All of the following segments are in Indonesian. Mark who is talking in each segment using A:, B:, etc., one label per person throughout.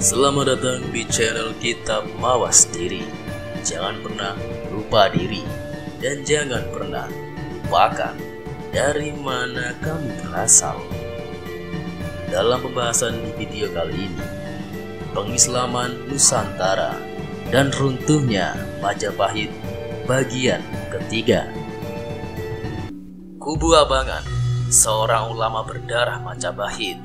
A: Selamat datang di channel Kitab Mawas Diri. Jangan pernah lupa diri, dan jangan pernah lupakan dari mana kamu berasal. Dalam pembahasan di video kali ini, pengislaman Nusantara dan runtuhnya Majapahit bagian ketiga. Kubu Abangan, seorang ulama berdarah Majapahit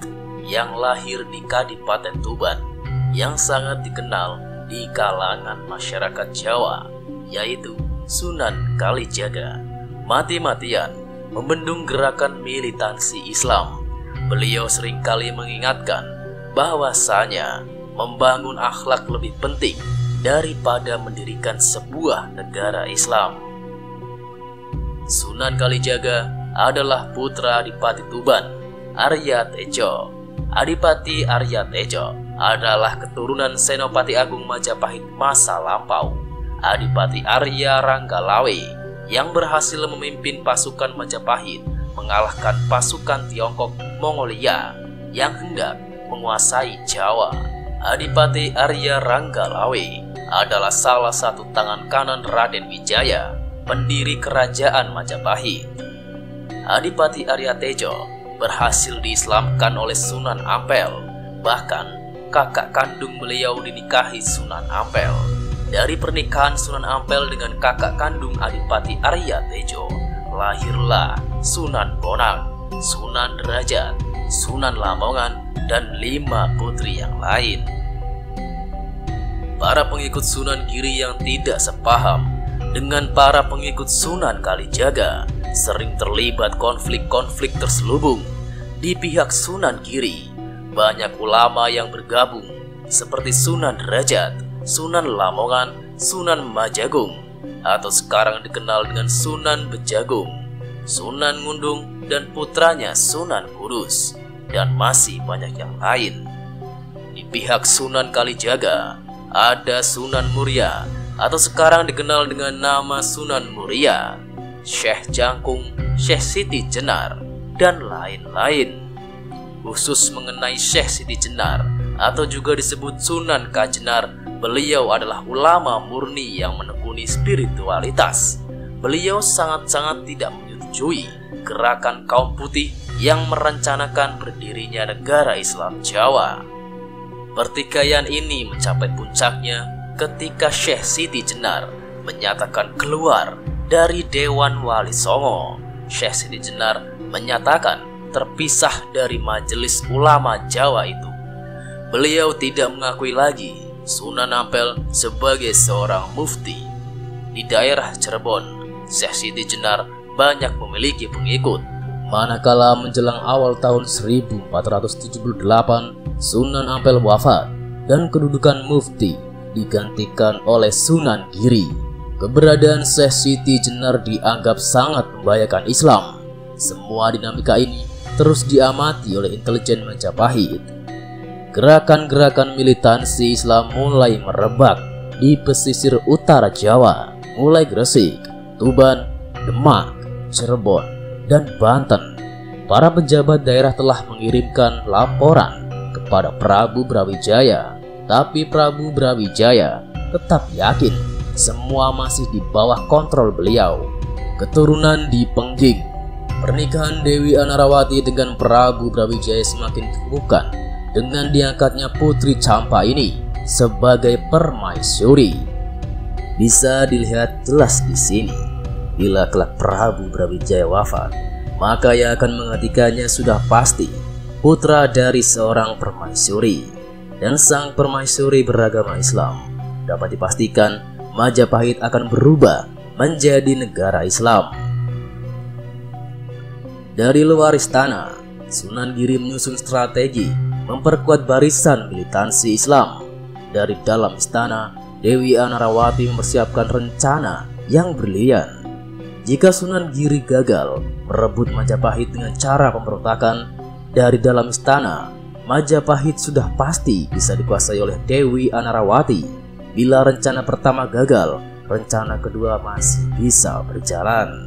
A: yang lahir di Kadipaten Tuban, yang sangat dikenal di kalangan masyarakat Jawa, yaitu Sunan Kalijaga, mati-matian membendung gerakan militansi Islam. Beliau seringkali mengingatkan bahwasanya membangun akhlak lebih penting daripada mendirikan sebuah negara Islam. Sunan Kalijaga adalah putra Adipati Tuban, Arya Tejo. Adipati Arya Tejo adalah keturunan Senopati Agung Majapahit masa lampau, Adipati Arya Ranggalawe, yang berhasil memimpin pasukan Majapahit mengalahkan pasukan Tiongkok Mongolia yang hendak menguasai Jawa. Adipati Arya Ranggalawe adalah salah satu tangan kanan Raden Wijaya, pendiri kerajaan Majapahit. Adipati Arya Tejo berhasil diislamkan oleh Sunan Ampel. Bahkan kakak kandung beliau dinikahi Sunan Ampel. Dari pernikahan Sunan Ampel dengan kakak kandung Adipati Arya Tejo, lahirlah Sunan Bonang, Sunan Derajat, Sunan Lamongan, dan 5 putri yang lain. Para pengikut Sunan Giri yang tidak sepaham dengan para pengikut Sunan Kalijaga sering terlibat konflik-konflik terselubung. Di pihak Sunan Giri, banyak ulama yang bergabung seperti Sunan Derajat, Sunan Lamongan, Sunan Majagung, atau sekarang dikenal dengan Sunan Bejagung, Sunan Ngundung, dan putranya Sunan Kudus, dan masih banyak yang lain. Di pihak Sunan Kalijaga ada Sunan Muria, atau sekarang dikenal dengan nama Sunan Muria, Syekh Jangkung, Syekh Siti Jenar, dan lain-lain. Khusus mengenai Syekh Siti Jenar, atau juga disebut Sunan Kajenar, beliau adalah ulama murni yang menekuni spiritualitas. Beliau sangat-sangat tidak menyetujui gerakan kaum putih yang merencanakan berdirinya negara Islam Jawa. Pertikaian ini mencapai puncaknya ketika Syekh Siti Jenar menyatakan keluar dari Dewan Wali Songo. Syekh Siti Jenar menyatakan terpisah dari majelis ulama Jawa itu. Beliau tidak mengakui lagi Sunan Ampel sebagai seorang mufti. Di daerah Cirebon, Syekh Siti Jenar banyak memiliki pengikut. Manakala menjelang awal tahun 1478, Sunan Ampel wafat dan kedudukan mufti digantikan oleh Sunan Giri. Keberadaan Syekh Siti Jenar dianggap sangat membahayakan Islam. Semua dinamika ini terus diamati oleh intelijen Majapahit. Gerakan-gerakan militansi Islam mulai merebak di pesisir utara Jawa, mulai Gresik, Tuban, Demak, Cirebon, dan Banten. Para pejabat daerah telah mengirimkan laporan kepada Prabu Brawijaya, tapi Prabu Brawijaya tetap yakin semua masih di bawah kontrol beliau. Keturunan di Pengging. Pernikahan Dewi Anarawati dengan Prabu Brawijaya semakin dikukuhkan dengan diangkatnya Putri Campa ini sebagai permaisuri. Bisa dilihat jelas di sini, bila kelak Prabu Brawijaya wafat, maka yang akan menggantikannya sudah pasti putra dari seorang permaisuri, dan sang permaisuri beragama Islam. Dapat dipastikan Majapahit akan berubah menjadi negara Islam. Dari luar istana, Sunan Giri menyusun strategi memperkuat barisan militansi Islam. Dari dalam istana, Dewi Anarawati mempersiapkan rencana yang brilian. Jika Sunan Giri gagal merebut Majapahit dengan cara pemberontakan dari dalam istana, Majapahit sudah pasti bisa dikuasai oleh Dewi Anarawati. Bila rencana pertama gagal, rencana kedua masih bisa berjalan.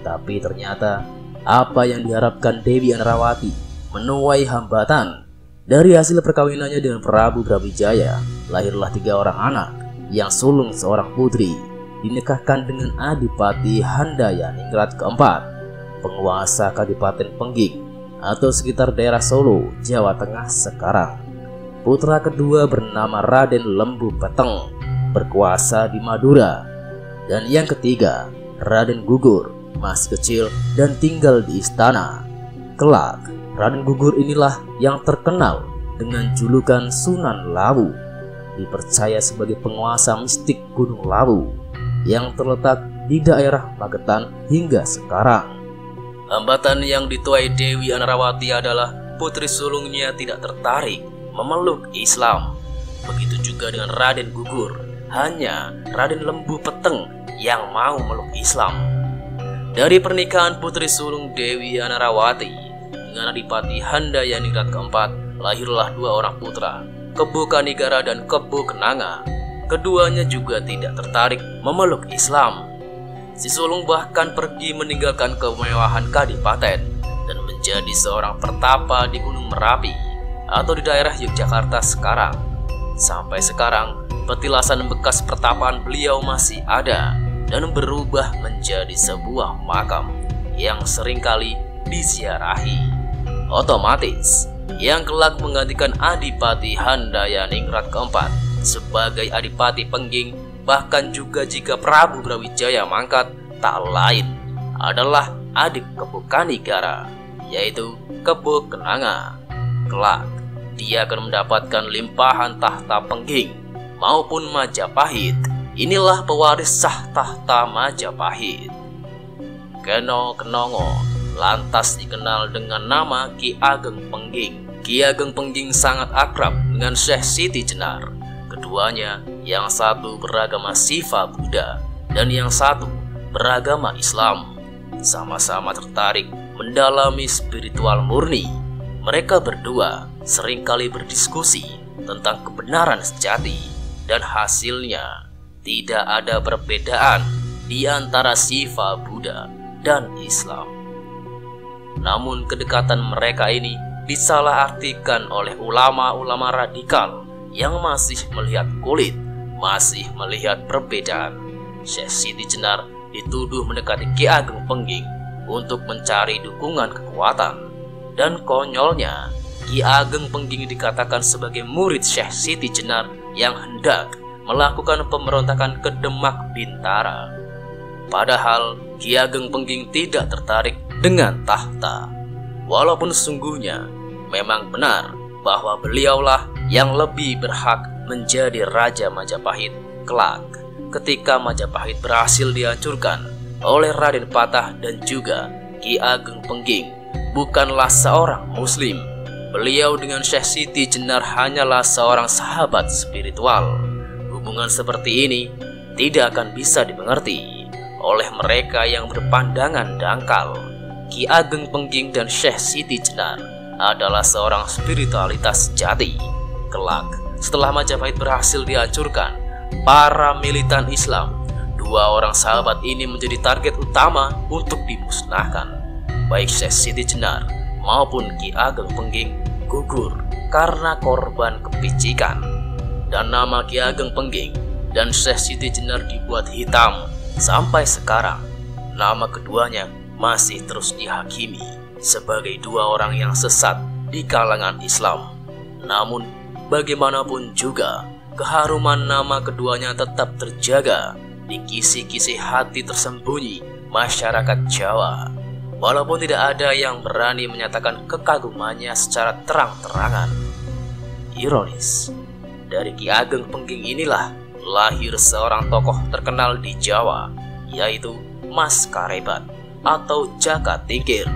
A: Tapi ternyata apa yang diharapkan Dewi Anarawati menuai hambatan. Dari hasil perkawinannya dengan Prabu Brawijaya, lahirlah 3 orang anak yang sulung seorang putri, dinikahkan dengan Adipati Handayaningrat keempat, penguasa Kadipaten Pengging atau sekitar daerah Solo, Jawa Tengah sekarang. Putra kedua bernama Raden Lembu Peteng, berkuasa di Madura. Dan yang ketiga, Raden Gugur, masih kecil dan tinggal di istana. Kelak, Raden Gugur inilah yang terkenal dengan julukan Sunan Lawu, dipercaya sebagai penguasa mistik Gunung Lawu yang terletak di daerah Magetan hingga sekarang. Hambatan yang dituai Dewi Anarawati adalah putri sulungnya tidak tertarik memeluk Islam. Begitu juga dengan Raden Gugur, hanya Raden Lembu Peteng yang mau meluk Islam. Dari pernikahan putri sulung Dewi Anarawati dengan Adipati Handayaningrat keempat, lahirlah 2 orang putra, Kebo Kanigara dan Kebo Kenanga. Keduanya juga tidak tertarik memeluk Islam. Si sulung bahkan pergi meninggalkan kemewahan kadipaten dan menjadi seorang pertapa di Gunung Merapi atau di daerah Yogyakarta sekarang. Sampai sekarang, petilasan bekas pertapaan beliau masih ada dan berubah menjadi sebuah makam yang seringkali diziarahi. Otomatis, yang kelak menggantikan Adipati Handayaningrat keempat sebagai Adipati Pengging, bahkan juga jika Prabu Brawijaya mangkat, tak lain adalah adik Kebo Kanigara, yaitu Kebo Kenanga. Kelak, dia akan mendapatkan limpahan tahta Pengging maupun Majapahit. Inilah pewaris sah tahta Majapahit. Keno Kenongo lantas dikenal dengan nama Ki Ageng Pengging. Ki Ageng Pengging sangat akrab dengan Syekh Siti Jenar. Keduanya, yang satu beragama Siva Buddha dan yang satu beragama Islam, sama-sama tertarik mendalami spiritual murni. Mereka berdua seringkali berdiskusi tentang kebenaran sejati, dan hasilnya tidak ada perbedaan di antara Siva Buddha dan Islam. Namun kedekatan mereka ini disalahartikan oleh ulama-ulama radikal yang masih melihat kulit, masih melihat perbedaan. Syekh Siti Jenar dituduh mendekati Ki Ageng Pengging untuk mencari dukungan kekuatan. Dan konyolnya, Ki Ageng Pengging dikatakan sebagai murid Syekh Siti Jenar yang hendak melakukan pemberontakan ke Demak Bintara. Padahal Ki Ageng Pengging tidak tertarik dengan tahta. Walaupun sesungguhnya memang benar bahwa beliaulah yang lebih berhak menjadi Raja Majapahit kelak ketika Majapahit berhasil dihancurkan oleh Raden Patah dan juga Ki Ageng Pengging bukanlah seorang muslim. Beliau dengan Syekh Siti Jenar hanyalah seorang sahabat spiritual. Hubungan seperti ini tidak akan bisa dimengerti oleh mereka yang berpandangan dangkal. Ki Ageng Pengging dan Syekh Siti Jenar adalah seorang spiritualitas sejati. Kelak, setelah Majapahit berhasil dihancurkan, para militan Islam, 2 orang sahabat ini menjadi target utama untuk dimusnahkan. Baik Syekh Siti Jenar maupun Ki Ageng Pengging gugur karena korban kepicikan. Dan nama Ki Ageng Pengging dan Syekh Siti Jenar dibuat hitam. Sampai sekarang, nama keduanya masih terus dihakimi sebagai 2 orang yang sesat di kalangan Islam. Namun, bagaimanapun juga, keharuman nama keduanya tetap terjaga di kisi-kisi hati tersembunyi masyarakat Jawa. Walaupun tidak ada yang berani menyatakan kekagumannya secara terang-terangan. Ironis, dari Ki Ageng Pengging inilah lahir seorang tokoh terkenal di Jawa, yaitu Mas Karebat atau Jaka Tingkir,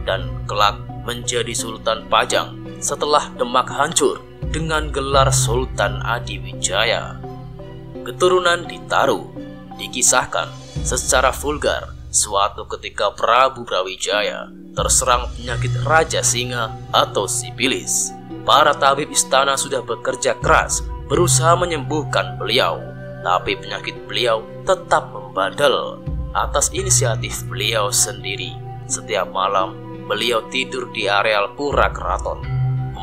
A: dan kelak menjadi Sultan Pajang setelah Demak hancur dengan gelar Sultan Adiwijaya. Keturunan Ditaru dikisahkan secara vulgar suatu ketika Prabu Brawijaya terserang penyakit Raja Singa atau sipilis. Para tabib istana sudah bekerja keras berusaha menyembuhkan beliau, tapi penyakit beliau tetap membandel. Atas inisiatif beliau sendiri, setiap malam beliau tidur di areal pura keraton,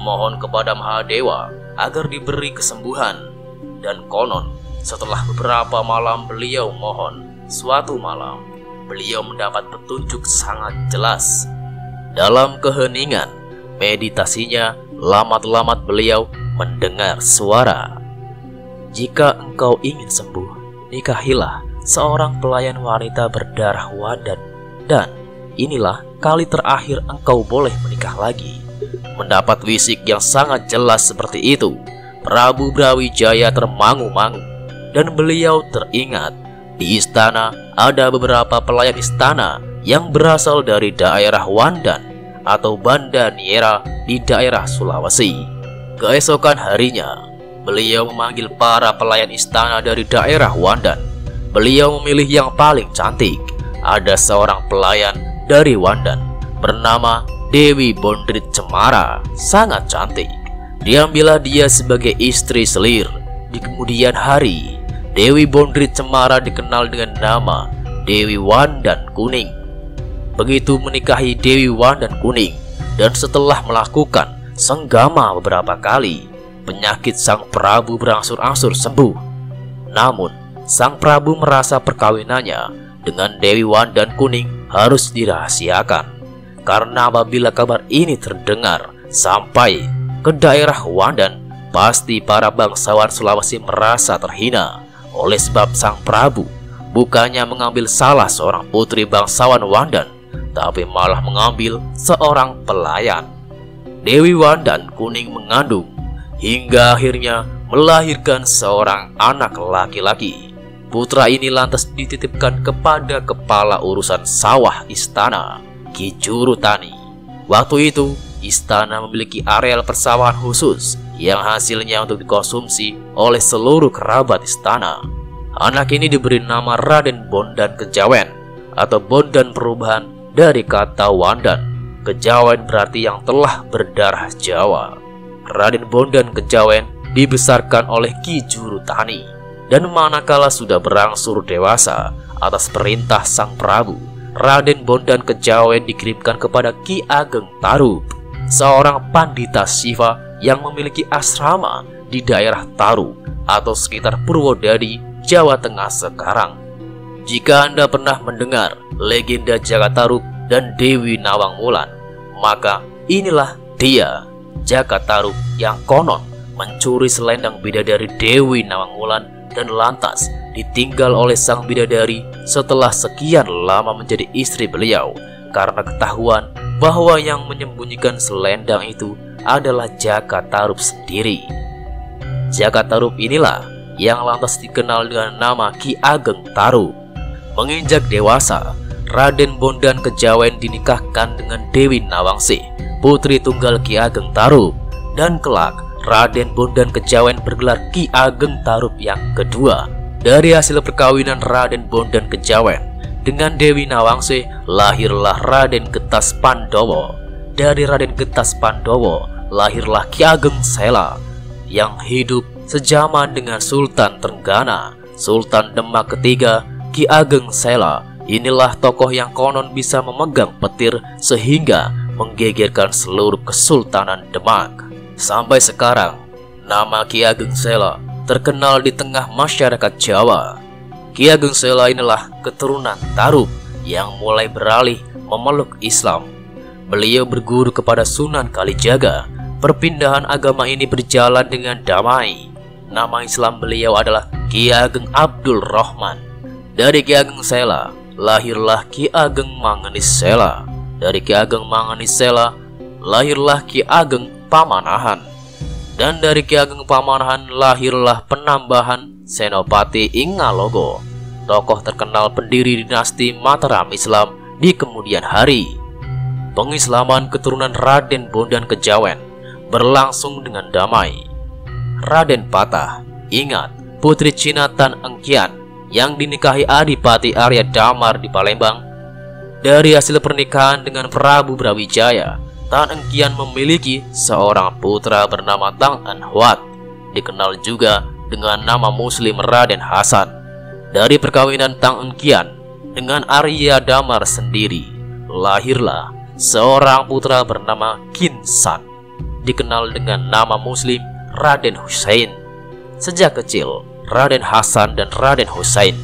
A: memohon kepada Mahadewa agar diberi kesembuhan. Dan konon, setelah beberapa malam beliau mohon, suatu malam beliau mendapat petunjuk sangat jelas. Dalam keheningan meditasinya, lamat-lamat beliau mendengar suara. Jika engkau ingin sembuh, nikahilah seorang pelayan wanita berdarah Wandan, dan inilah kali terakhir engkau boleh menikah lagi. Mendapat wisik yang sangat jelas seperti itu, Prabu Brawijaya termangu-mangu, dan beliau teringat di istana ada beberapa pelayan istana yang berasal dari daerah Wandan atau Banda Niera di daerah Sulawesi. Keesokan harinya, beliau memanggil para pelayan istana dari daerah Wandan. Beliau memilih yang paling cantik. Ada seorang pelayan dari Wandan bernama Dewi Bondrit Cemara, sangat cantik. Diambillah dia sebagai istri selir. Di kemudian hari, Dewi Bondrit Cemara dikenal dengan nama Dewi Wandan Kuning. Begitu menikahi Dewi Wandan Kuning, dan setelah melakukan senggama beberapa kali, penyakit sang Prabu berangsur-angsur sembuh. Namun, sang Prabu merasa perkawinannya dengan Dewi Wandan Kuning harus dirahasiakan, karena apabila kabar ini terdengar sampai ke daerah Wandan, pasti para bangsawan Sulawesi merasa terhina. Oleh sebab sang Prabu bukannya mengambil salah seorang putri bangsawan Wandan, tapi malah mengambil seorang pelayan. Dewi Wandan Kuning mengandung hingga akhirnya melahirkan seorang anak laki-laki. Putra ini lantas dititipkan kepada kepala urusan sawah istana, Ki Jurutani. Waktu itu, istana memiliki areal persawahan khusus yang hasilnya untuk dikonsumsi oleh seluruh kerabat istana. Anak ini diberi nama Raden Bondan Kejawen atau Bondan perubahan dari kata Wandan. Kejawen berarti yang telah berdarah Jawa. Raden Bondan Kejawen dibesarkan oleh Ki Jurutani, dan manakala sudah berangsur dewasa atas perintah sang Prabu, Raden Bondan Kejawen dikirimkan kepada Ki Ageng Tarup, seorang pandita Siva yang memiliki asrama di daerah Tarup atau sekitar Purwodadi, Jawa Tengah sekarang. Jika Anda pernah mendengar legenda Jakatarup dan Dewi Nawang Wulan, maka inilah dia, Jakatarup yang konon mencuri selendang bidadari Dewi Nawang Wulan dan lantas ditinggal oleh sang bidadari setelah sekian lama menjadi istri beliau, karena ketahuan bahwa yang menyembunyikan selendang itu adalah Jakatarup sendiri. Jakatarup inilah yang lantas dikenal dengan nama Ki Ageng Tarup. Menginjak dewasa, Raden Bondan Kejawen dinikahkan dengan Dewi Nawangsih, putri tunggal Ki Ageng Tarup, dan kelak Raden Bondan Kejawen bergelar Ki Ageng Tarup yang kedua. Dari hasil perkawinan Raden Bondan Kejawen dengan Dewi Nawangsih, lahirlah Raden Getas Pandowo. Dari Raden Getas Pandowo lahirlah Ki Ageng Sela yang hidup sejaman dengan Sultan Trenggana, Sultan Demak ketiga. Ki Ageng Sela inilah tokoh yang konon bisa memegang petir sehingga menggegerkan seluruh Kesultanan Demak. Sampai sekarang, nama Ki Ageng Sela terkenal di tengah masyarakat Jawa. Ki Ageng Sela inilah keturunan Tarup yang mulai beralih memeluk Islam. Beliau berguru kepada Sunan Kalijaga. Perpindahan agama ini berjalan dengan damai. Nama Islam beliau adalah Ki Ageng Abdul Rahman. Dari Ki Ageng Sela lahirlah Ki Ageng Mangenis Sela. Dari Ki Ageng Mangenis Sela lahirlah Ki Ageng Pamanahan. Dan dari Ki Ageng Pamanahan lahirlah Penambahan Senopati Ingalogo, tokoh terkenal pendiri dinasti Mataram Islam di kemudian hari. Pengislaman keturunan Raden Bondan Kejawen berlangsung dengan damai. Raden Patah, ingat, putri Cina Tan Engkian yang dinikahi Adipati Arya Damar di Palembang. Dari hasil pernikahan dengan Prabu Brawijaya, Tan Engkian memiliki seorang putra bernama Tang Anhuat, dikenal juga dengan nama Muslim Raden Hasan. Dari perkawinan Tang Engkian dengan Arya Damar sendiri, lahirlah seorang putra bernama Kinsan. dikenal dengan nama Muslim Raden Husain. Sejak kecil, Raden Hasan dan Raden Husain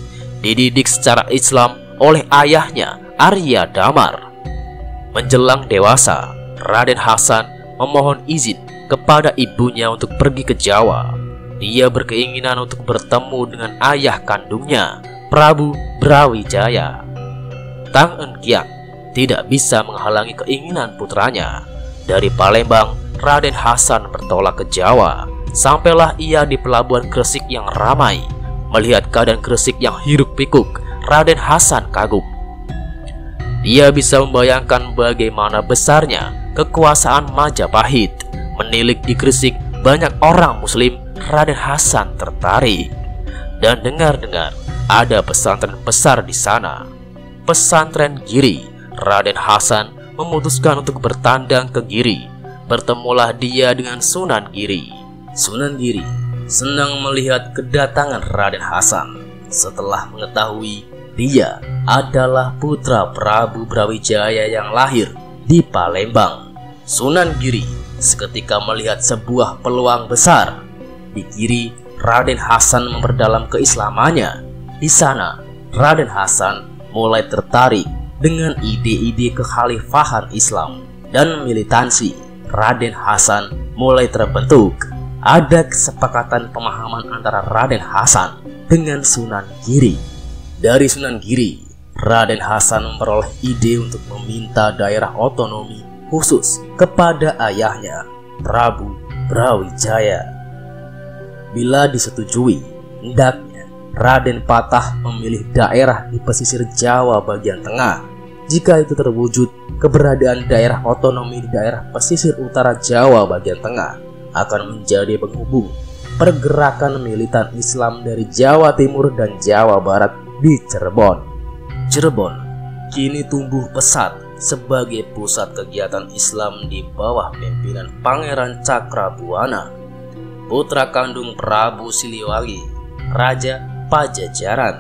A: dididik secara Islam oleh ayahnya Arya Damar. Menjelang dewasa, Raden Hasan memohon izin kepada ibunya untuk pergi ke Jawa. Dia berkeinginan untuk bertemu dengan ayah kandungnya, Prabu Brawijaya. Tang Engkiang tidak bisa menghalangi keinginan putranya. Dari Palembang, Raden Hasan bertolak ke Jawa. Sampailah ia di pelabuhan Gresik yang ramai. Melihat keadaan Gresik yang hiruk-pikuk, Raden Hasan kagum. Dia bisa membayangkan bagaimana besarnya kekuasaan Majapahit. Menilik di Gresik banyak orang Muslim. Raden Hasan tertarik dan dengar-dengar ada pesantren besar di sana, pesantren Giri. Raden Hasan memutuskan untuk bertandang ke Giri. Bertemulah dia dengan Sunan Giri. Sunan Giri senang melihat kedatangan Raden Hasan setelah mengetahui dia adalah putra Prabu Brawijaya yang lahir di Palembang. Sunan Giri seketika melihat sebuah peluang besar. Di Giri, Raden Hasan memperdalam keislamannya. Di sana, Raden Hasan mulai tertarik dengan ide-ide kekhalifahan Islam dan militansi. Raden Hasan mulai terbentuk. Ada kesepakatan pemahaman antara Raden Hasan dengan Sunan Giri. Dari Sunan Giri, Raden Hasan memperoleh ide untuk meminta daerah otonomi khusus kepada ayahnya, Prabu Brawijaya. Bila disetujui, hendaknya Raden Patah memilih daerah di pesisir Jawa bagian tengah. Jika itu terwujud, keberadaan daerah otonomi di daerah pesisir utara Jawa bagian tengah akan menjadi penghubung pergerakan militan Islam dari Jawa Timur dan Jawa Barat di Cirebon. Cirebon kini tumbuh pesat sebagai pusat kegiatan Islam di bawah pimpinan Pangeran Cakrabuana, putra kandung Prabu Siliwangi, Raja Pajajaran,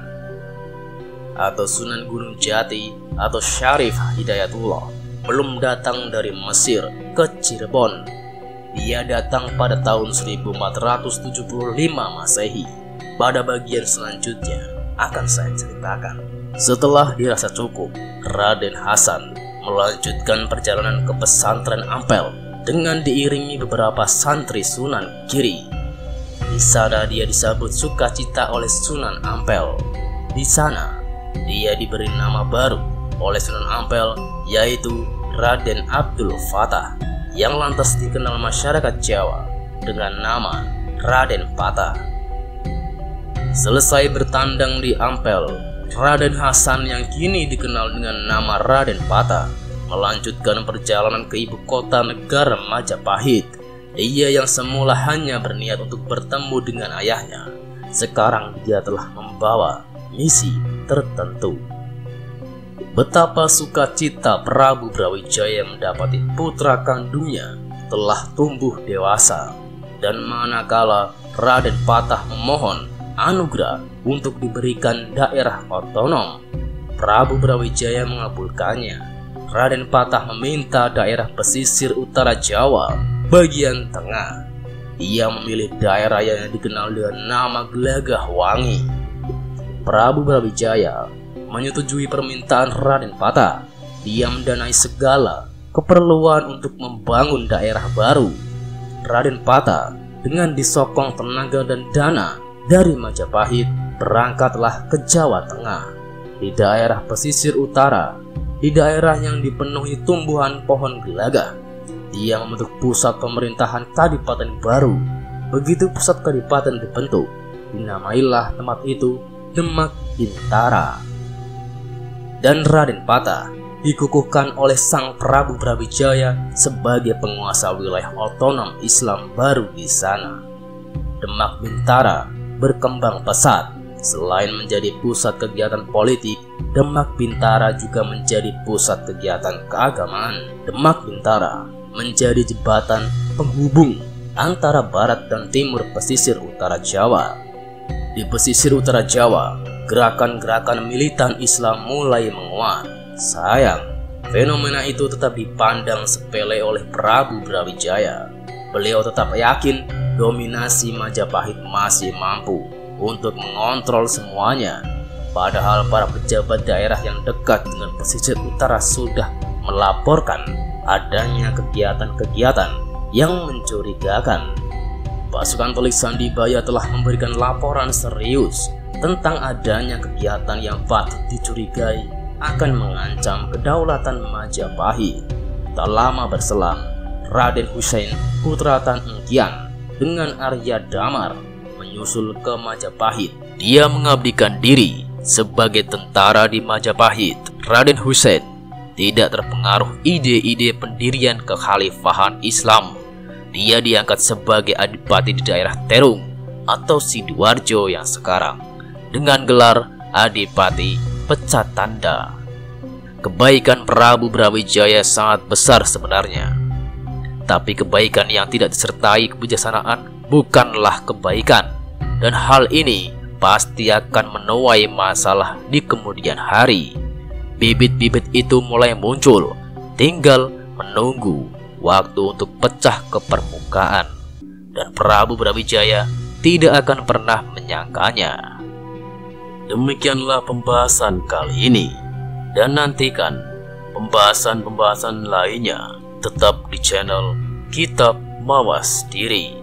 A: atau Sunan Gunung Jati atau Syarif Hidayatullah, belum datang dari Mesir ke Cirebon. Dia datang pada tahun 1475 Masehi. Pada bagian selanjutnya akan saya ceritakan. Setelah dirasa cukup, Raden Hasan melanjutkan perjalanan ke pesantren Ampel dengan diiringi beberapa santri Sunan Giri. Di sana dia disambut sukacita oleh Sunan Ampel. Di sana dia diberi nama baru oleh Sunan Ampel, yaitu Raden Abdul Fatah, yang lantas dikenal masyarakat Jawa dengan nama Raden Patah. Selesai bertandang di Ampel, Raden Hasan yang kini dikenal dengan nama Raden Patah melanjutkan perjalanan ke ibu kota negara Majapahit. Dia yang semula hanya berniat untuk bertemu dengan ayahnya, sekarang dia telah membawa misi tertentu. Betapa sukacita Prabu Brawijaya mendapati putra kandungnya telah tumbuh dewasa, dan manakala Raden Patah memohon anugerah untuk diberikan daerah otonom, Prabu Brawijaya mengabulkannya. Raden Patah meminta daerah pesisir utara Jawa bagian tengah. Ia memilih daerah yang dikenal dengan nama Gelagah Wangi. Prabu Brawijaya menyetujui permintaan Raden Patah. Dia mendanai segala keperluan untuk membangun daerah baru. Raden Patah dengan disokong tenaga dan dana dari Majapahit berangkatlah ke Jawa Tengah. Di daerah pesisir utara, di daerah yang dipenuhi tumbuhan pohon gelagah, dia membentuk pusat pemerintahan kadipaten baru. Begitu pusat kadipaten dibentuk, dinamailah tempat itu Demak Bintara. Dan Raden Patah dikukuhkan oleh sang Prabu Brawijaya sebagai penguasa wilayah otonom Islam baru di sana. Demak Bintara berkembang pesat. Selain menjadi pusat kegiatan politik, Demak Bintara juga menjadi pusat kegiatan keagamaan. Demak Bintara menjadi jembatan penghubung antara barat dan timur pesisir utara Jawa. Di pesisir utara Jawa, gerakan-gerakan militan Islam mulai menguat. Sayang, Fenomena itu tetap dipandang sepele oleh Prabu Brawijaya. Beliau tetap yakin dominasi Majapahit masih mampu untuk mengontrol semuanya. Padahal para pejabat daerah yang dekat dengan pesisir utara sudah melaporkan adanya kegiatan-kegiatan yang mencurigakan. Pasukan Telik Sandibaya telah memberikan laporan serius tentang adanya kegiatan yang patut dicurigai akan mengancam kedaulatan Majapahit. Tak lama berselang, Raden Husein putra Tan Engkian dengan Arya Damar menyusul ke Majapahit. Dia mengabdikan diri sebagai tentara di Majapahit. Raden Husein tidak terpengaruh ide-ide pendirian kekhalifahan Islam. Dia diangkat sebagai adipati di daerah Terung atau Sidoarjo yang sekarang dengan gelar Adipati Pecat Tanda. Kebaikan Prabu Brawijaya sangat besar sebenarnya, tapi kebaikan yang tidak disertai kebijaksanaan bukanlah kebaikan, dan hal ini pasti akan menuai masalah di kemudian hari. Bibit-bibit itu mulai muncul, tinggal menunggu waktu untuk pecah ke permukaan, dan Prabu Brawijaya tidak akan pernah menyangkanya. Demikianlah pembahasan kali ini, dan nantikan pembahasan-pembahasan lainnya tetap di channel Kitab Mawas Diri.